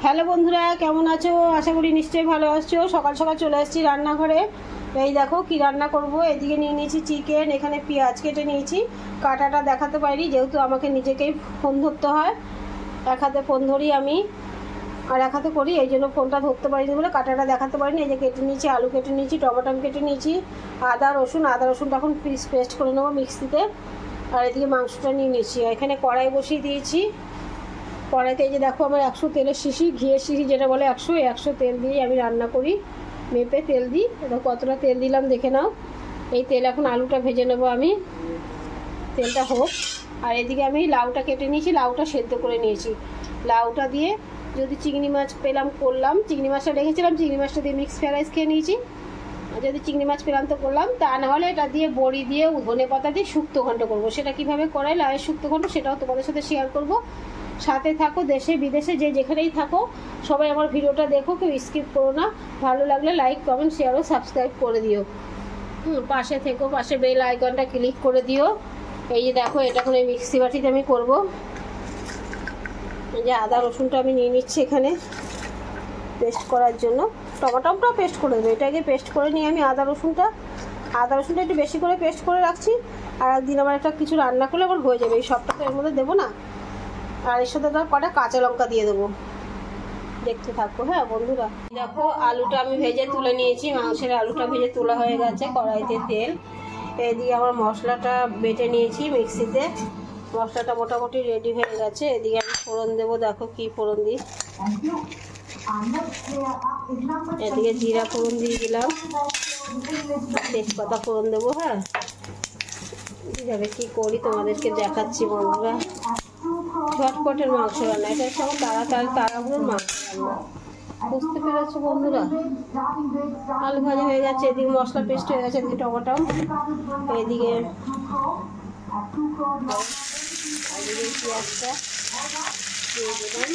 Hello বন্ধুরা, কেমন আছো? আশা করি নিশ্চয়ই ভালো আছো। সকাল সকাল চলে এসেছি রান্নাঘরে। এই দেখো কি রান্না করব। এদিকে নিয়ে নিয়েছি চিকেন, এখানে পেঁয়াজ কেটে নিয়েছি। কাটাটা দেখাতে পারি যেহেতু আমাকে নিজেকেই ফোন ধরতে হয়। এক হাতে ফোন ধরি আমি আর এক হাতে করি, এই জন্য ফোনটা ধরতে পারিনি বলে কাটাটা দেখাতে পারিনি। এই যে কেটে নিয়েছি, আলু কেটে নিয়েছি, টমেটো কেটে নিয়েছি, আদা রসুনটা এখন পেস্ট করে নেবো মিক্সিতে। আর এদিকে মাংসটা নিয়ে নিয়েছি। এখানে কড়াই বসিয়ে দিয়েছি। কড়াইতে এই যে দেখো আমার 100 তেলের শিশি, ঘিয়ের শিশি যেটা বলে 100 তেল দিয়ে আমি রান্না করি। মেপে তেল দিই। এটা কতটা তেল দিলাম দেখে নাও। এই তেল এখন আলুটা ভেজে নেবো আমি। তেলটা হোক। আর এদিকে আমি লাউটা কেটে নিয়েছি, লাউটা সেদ্ধ করে নিয়েছি। লাউটা দিয়ে যদি চিংড়ি মাছ পেলাম করলাম, চিংড়ি মাছটা রেখেছিলাম, চিংড়ি মাছটা দিয়ে মিক্স ফ্রাইড রাইস খেয়ে নিয়েছি। যদি চিংড়ি মাছ পেলাম তো করলাম, তা নাহলে এটা দিয়ে বড়ি দিয়ে ধনে পাতা দিয়ে শুক্তো ঘন্ট করবো। সেটা কীভাবে করাই লাউয়ের শুক্তো ঘন্ট সেটাও তোমাদের সাথে শেয়ার করব। সাথে থাকো, দেশে বিদেশে যে যেখানেই থাকো সবাই আমার ভিডিওটা দেখো, কেউ স্কিপ করো না। ভালো লাগলে লাইক কমেন্ট শেয়ার ও সাবস্ক্রাইব করে দিও। পাশে থেকো, পাশে বেল আইকনটা ক্লিক করে দিও। এই যে দেখো এটা এখন এই মিক্সি বাটিতে আমি করব। এই যে আদা রসুনটা আমি নিয়ে নিচ্ছি এখানে পেস্ট করার জন্য। টমেটোটাও পেস্ট করে দেবো। এটাকে পেস্ট করে নিয়ে আমি আদা রসুনটা একটু বেশি করে পেস্ট করে রাখছি। আর একদিন আমার একটা কিছু রান্না করলে আমার হয়ে যাবে। এই সবটা তো এর মধ্যে দেবো না। আর এর সাথে তার কটা কাঁচা লঙ্কা দিয়ে দেবো। দেখতে থাকো হ্যাঁ বন্ধুরা। দেখো আলুটা আমি ভেজে তুলে নিয়েছি। মাংসের আলুটা ভেজে তোলা হয়ে গেছে। কড়াইতে তেল, এদিকে আমার মশলাটা বেটে নিয়েছি মিক্সিতে। মশলাটা মোটামুটি রেডি হয়ে গেছে। এদিকে আমি ফোড়ন দেবো। দেখো কি ফোড়ন দিই। এদিকে জিরা ফোড়ন দিয়ে দিলাম, তেজপাতা ফোড়ন দেবো। হ্যাঁ যাবে কি করি তোমাদেরকে দেখাচ্ছি বন্ধুরা। ঝটপটের মাংস রান্না, এটা হচ্ছে আমার তাড়াহুড়োর মাংস রান্না। বুঝতে পেরেছো বন্ধুরা। আলু ভাজা হয়ে গেছে, এদিকে মশলা পেস্ট হয়ে গেছে, এদিকে টমেটো, এদিকে পেঁয়াজটা দিয়ে দিলাম।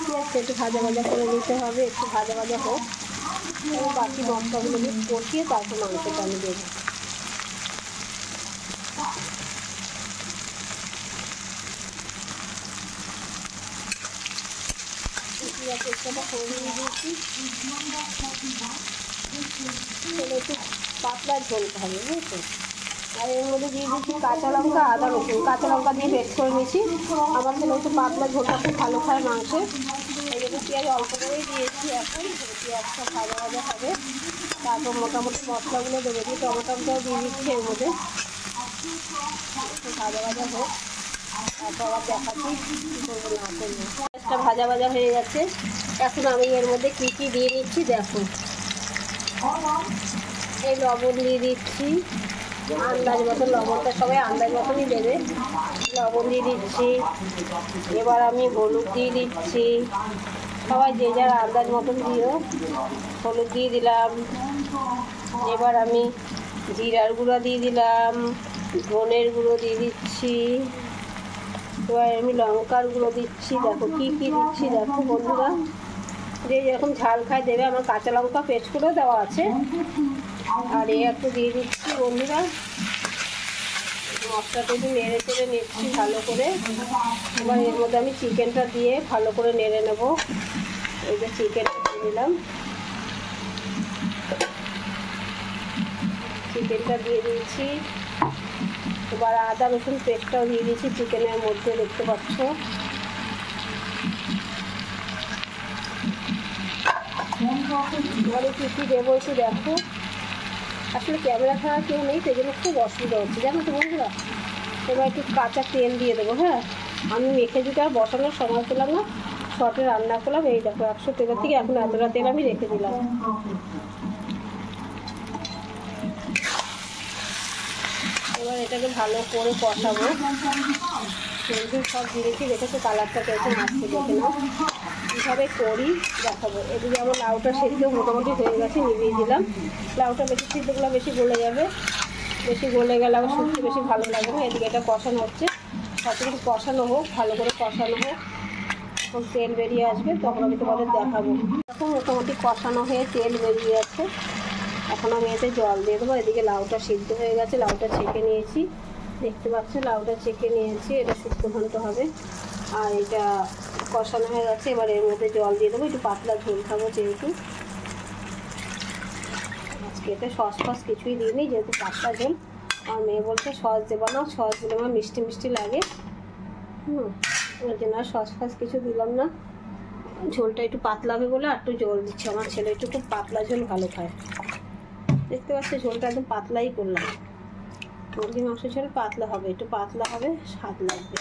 পেঁয়াজটা একটু ভাজা ভাজা করে নিতে হবে, একটু ভাজা ভাজা হোক। বাকি মশলাগুলো দিয়ে কষিয়ে তারপর মাংসটা আমি দেবো। পেঁয়াজটা করে নিয়ে দিয়েছি। একটু পাতলা ঝোল খাবে বুঝেছো। আর এর মধ্যে দিয়ে দিচ্ছি কাঁচা লঙ্কা, আদা রসুন। কাঁচা লঙ্কা দিয়ে পেস্ট করে নিয়েছি। আমার ছেলে একটু পাতলা ঝোলটা খুব ভালো খায় মাংসে। এই জন্য পেঁয়াজ অল্প করেই দিয়েছি। এখন পেঁয়াজটা ভাজা ভাজা হবে, তারপর মোটামুটি মশলাগুলো দেবো। দিয়ে টমেটোটাও দিয়ে দিচ্ছি এর মধ্যে। একটু ভাজা ভাজা হোক, তারপর আবার দেখাচ্ছি কী করবো না করবো। পেঁয়াজটা ভাজা ভাজা হয়ে গেছে। এখন আমি এর মধ্যে কী কী দিয়ে দিচ্ছি দেখো। এই লবণ দিয়ে দিচ্ছি আন্দাজ মতো। লবণটা সবাই আন্দাজ মতনই দেবে। লবণ দিয়ে দিচ্ছি। এবার আমি হলুদ দিয়ে দিচ্ছি। সবাই যে যার আন্দাজ মতন দিও। হলুদ দিয়ে দিলাম। এবার আমি জিরার গুঁড়ো দিয়ে দিলাম, ধনের গুঁড়ো দিয়ে দিচ্ছি। এবার আমি লঙ্কার গুঁড়ো দিচ্ছি। দেখো কী কী দিচ্ছি দেখো বন্ধুরা। যে যেরকম ঝাল খায় দেবে। আমার কাঁচা লঙ্কা পেস্ট করেও দেওয়া আছে। আর এই একটু দিয়ে দিচ্ছি বন্ধুরা। মশলাটা একটু নেড়ে চেড়ে নিচ্ছি ভালো করে। এবার এর মধ্যে আমি চিকেনটা দিয়ে ভালো করে নেড়ে নেব। এই যে চিকেনটা দিয়ে দিলাম। চিকেনটা দিয়ে দিয়েছি। এবার আদা রসুন পেস্টটাও দিয়ে দিয়েছি চিকেনের মধ্যে, দেখতে পাচ্ছ। এবারে কী কী দেবো একটু দেখো। আসলে ক্যামেরা ছাড়া কেউ নেই, সেই জন্য খুব অসুবিধা হচ্ছে জানো তো বন্ধুরা। এবার একটু কাঁচা তেল দিয়ে দেবো। হ্যাঁ আমি মেখে দিতে আর বসানোর সময় পেলাম না, শর্টে রান্না করলাম। এই দেখো 100 তেলের থেকে এখন এতটা তেল আমি রেখে দিলাম। এবার এটাকে ভালো করে কষাবো। তেল সব দিয়েছি, দেখেছো কালারটা কেমন আসছে দেখে নাও। কীভাবে করি দেখাবো। এদিকে আমার লাউটা সেদ্ধ মোটামুটি হয়ে গেছে, নিভিয়ে দিলাম। লাউটা বেশি সিদ্ধগুলো বেশি গলে যাবে, বেশি গলে গেলে আমার শুকতে বেশি ভালো লাগে না। এদিকে এটা কষানো হচ্ছে, সব কিছু কষানো হোক, ভালো করে কষানো হোক। যখন তেল বেরিয়ে আসবে তখন আমি তোমাদের দেখাবো। এখন মোটামুটি কষানো হয়ে তেল বেরিয়ে যাচ্ছে। এখন আমি এতে জল দিয়ে দেবো। এদিকে লাউটা সিদ্ধ হয়ে গেছে, লাউটা ছেঁকে নিয়েছি। দেখতে পাচ্ছ লাউটা চেকে নিয়েছি, এটা শুক্তো ঘন্ট হবে। আর এটা কষানো হয়ে গেছে, এবার এর মধ্যে জল দিয়ে দেবো, একটু পাতলা ঝোল খাবো যেহেতু। আজকে এতে সস ফস কিছুই দিইনি যেহেতু পাতলা ঝোল। আর মেয়ে বলছে সস দেবো না, সস দিলে আমার মিষ্টি মিষ্টি লাগে, ওই জন্য আর সস ফস কিছু দিলাম না। ঝোলটা একটু পাতলা হবে বলে আর একটু জল দিচ্ছি, আমার ছেলে একটু খুব পাতলা ঝোল ভালো খায়। দেখতে পাচ্ছি ঝোলটা একদম পাতলাই করলাম, মুরগির মাংস ঝোল পাতলা হবে, একটু পাতলা হবে, স্বাদ লাগবে।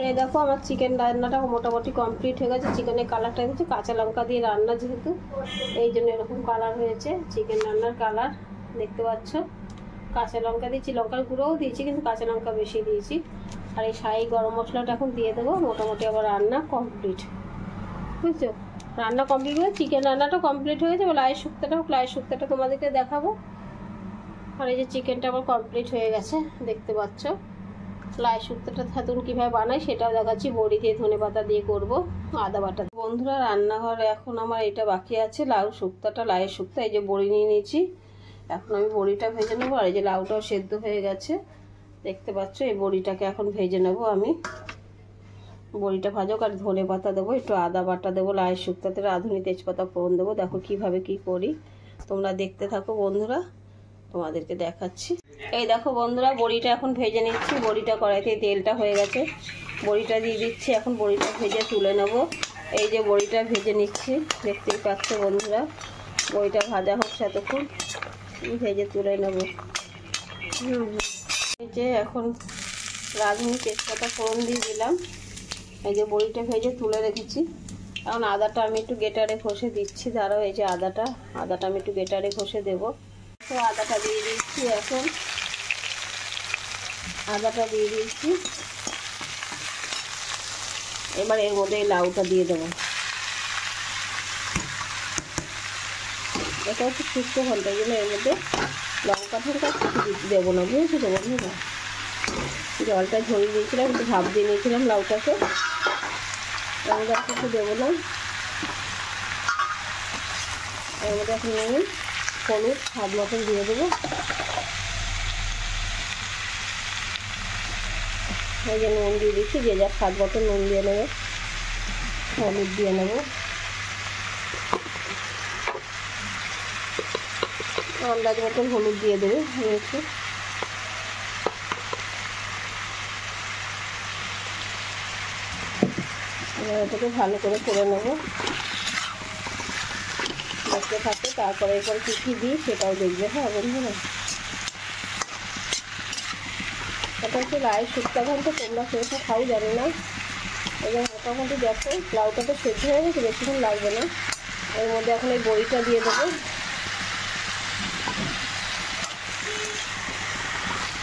এই দেখো আমার চিকেন রান্নাটা মোটামুটি কমপ্লিট হয়ে গেছে। চিকেনের কালারটা হচ্ছে কাঁচা লঙ্কা দিয়ে রান্না যেহেতু, এই জন্য এরকম কালার হয়েছে চিকেন রান্নার কালার। দেখতে পাচ্ছ কাঁচা লঙ্কা দিয়েছি, লঙ্কার গুঁড়োও দিয়েছি কিন্তু কাঁচা লঙ্কা বেশি দিয়েছি। আর এই শাহি গরম মশলাটা এখন দিয়ে দেবো। মোটামুটি আবার রান্না কমপ্লিট, বুঝছো? রান্না কমপ্লিট হয়ে চিকেন রান্নাটা কমপ্লিট হয়ে যাবে। লাইয়ের শুক্তোটা তোমাদেরকে দেখাবো। আর এই যে চিকেনটা আমার কমপ্লিট হয়ে গেছে, দেখতে পাচ্ছ। লাই শুক্তোটা থাতুন কীভাবে বানাই সেটাও দেখাচ্ছি। বড়ি দিয়ে ধনেপাতা দিয়ে করব, আদা বাটা। বন্ধুরা রান্নাঘরে এখন আমার এটা বাকি আছে লাইয়ের শুক্তো। এই যে বড়ি নিয়ে নিয়েছি, এখন আমি বড়িটা ভেজে নেবো। আর এই যে লাউটাও সেদ্ধ হয়ে গেছে, দেখতে পাচ্ছ। এই বড়িটাকে এখন ভেজে নেবো আমি। বড়িটা ভাজক, আর ধনেপাতা দেবো, একটু আদা বাটা দেবো। লাইয়ের শুক্তোতে রাঁধুনি তেজপাতা ফোড়ন দেবো। দেখো কিভাবে কি করি, তোমরা দেখতে থাকো বন্ধুরা, তোমাদেরকে দেখাচ্ছি। এই দেখো বন্ধুরা বড়িটা এখন ভেজে নিচ্ছি। বড়িটা কড়াইতে তেলটা হয়ে গেছে, বড়িটা দিয়ে দিচ্ছি। এখন বড়িটা ভেজে তুলে নেব। এই যে বড়িটা ভেজে নিচ্ছি, দেখতেই পাচ্ছ বন্ধুরা। বড়িটা ভাজা হচ্ছে, এতক্ষণ ভেজে তুলে নেব। এই যে এখন রাঁধুনি তেজপাতা ফোড়ন দিয়ে দিলাম। এই যে বড়িটা ভেজে তুলে রেখেছি। এখন আদাটা আমি একটু গেটারে ঘষে দিচ্ছি। দাঁড়াও, এই যে আদাটা আমি একটু গেটারে ঘষে দেবো। তো আদাটা দিয়ে দিচ্ছি, এখন আদাটা দিয়ে দিচ্ছি। এবার এর মধ্যে লাউটা দিয়ে দেবো। এটা হচ্ছে শুক্তো ঘন্ট, এই জন্য এর মধ্যে লঙ্কা ঠঙ্কা কিছু দেবো না, বুঝেছো তো বন্ধুরা। জলটা ঝরিয়ে দিয়েছিলাম, একটু ভাপ দিয়ে নিয়েছিলাম লাউটাকে, এর মধ্যে আর কিছু দেবো না। এর মধ্যে এখন নুন হলুদ স্বাদ মতন দিয়ে দেবো। এই যে নুন দিয়ে দিচ্ছি, যে যার স্বাদ মতন নুন দিয়ে নেবে, হলুদ দিয়ে নেব, আন্দাজ মতন হলুদ দিয়ে দেবে একটু। এবার এটাকে ভালো করে করে নেবো, দেখতে থাকতে। তারপরে এরপরে কী কী দিই সেটাও দেখবে, হ্যাঁ বন্ধুরা। এটা হচ্ছে লাইয়ের শুক্তো ঘন্ট, তোমরা সেটা খাও জানি না। এবার মোটামুটি দেখো লাউটা তো সেদ্ধ হয়ে গেছে, বেশিক্ষণ লাগবে না। এর মধ্যে এখন এই বড়িটা দিয়ে দেবো।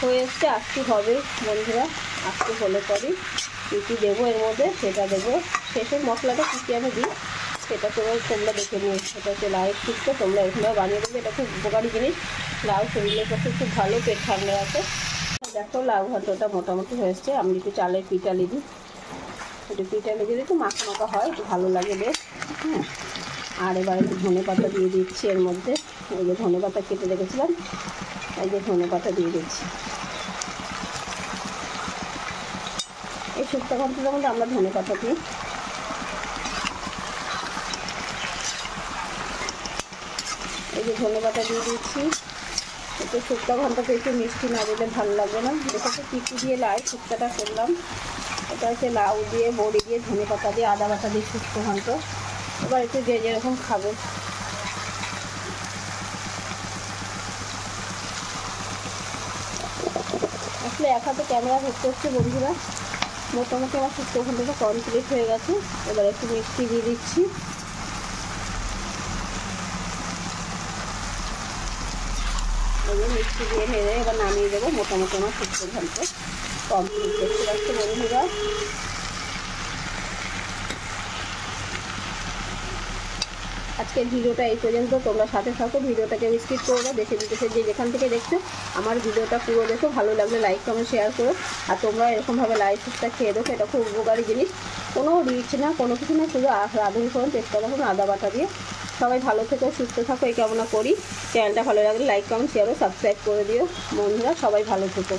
হয়ে এসছে, আজকে হবে বন্ধুরা। আজকে হলে পরই কী কী দেবো এর মধ্যে সেটা দেবো। শেষের মশলাটা কী কী আমি দিই সেটা তোমরা দেখে নিও। সেটা হচ্ছে লাউয়ের শুক্তো, তোমরা এরকমভাবে বানিয়ে দেবে। এটা খুব উপকারী জিনিস, লাউ শরীরের পক্ষে খুব ভালো, পেট ঠান্ডা আছে। দেখো লাউ ঘন্টটা মোটামুটি হয়েছে। আমি একটু চালের পিঠালি দিই, একটু পিঠালি দিলে একটু মাখা মাখা হয়, একটু ভালো লাগে বেশ। হ্যাঁ, আর এবার একটু ধনেপাতা দিয়ে দিচ্ছি এর মধ্যে। এই যে ধনেপাতা কেটে রেখেছিলাম, এই যে ধনেপাতা দিয়ে দিচ্ছি। এই শুক্তো ঘন্টটার মধ্যে আমরা ধনেপাতা দিই। এই যে ধনেপাতা দিয়ে দিচ্ছি। একটু শুক্তো ঘন্টটা একটু মিষ্টি না দিলে ভালো লাগবে না। দেখো কী কী দিয়ে লাই শুক্তোটা করলাম। এটা হচ্ছে লাউ দিয়ে, বড়ি দিয়ে, ধনেপাতা দিয়ে, আদা বাটা দিয়ে শুক্তো ঘন্ট। এবার একটু যে যেরকম খাবে। আসলে এক হাতে ক্যামেরা ধরতে হচ্ছে বন্ধুরা। মোটামুটি আমার শুক্তো ঘন্টটা কমপ্লিট হয়ে গেছে। এবার একটু মিষ্টি দিয়ে দিচ্ছি। মিষ্টি দিয়ে নেড়ে এবার নামিয়ে দেবো। মোটামুটি আমার শুক্তো ঘন্ট কমপ্লিট। দেখতে পাচ্ছি বন্ধুরা। আজকের ভিডিওটা এই পর্যন্ত, তোমরা সাথে থাকো, ভিডিওটাকে স্কিপ করো না। দেশে বিদেশে যে যেখান থেকে দেখছো আমার ভিডিওটা পুরো দেখো, ভালো লাগলে লাইক কমেন্ট শেয়ার করো। আর তোমরা এরকমভাবে লাইভ শুক্তো খেয়ে দেখো, এটা খুব উপকারী জিনিস, কোনো রিচ না, কোনো কিছু না, শুধু রাঁধুনি ফোড়ন, তেজপাতা ফোড়ন, আদা বাটা দিয়ে সবাই ভালো থেকো, সুস্থ থাকো, এই কামনা করি। চ্যানেলটা ভালো লাগলে লাইক, কমেন্ট, শেয়ার ও সাবস্ক্রাইব করে দিও বন্ধুরা। সবাই ভালো থেকো।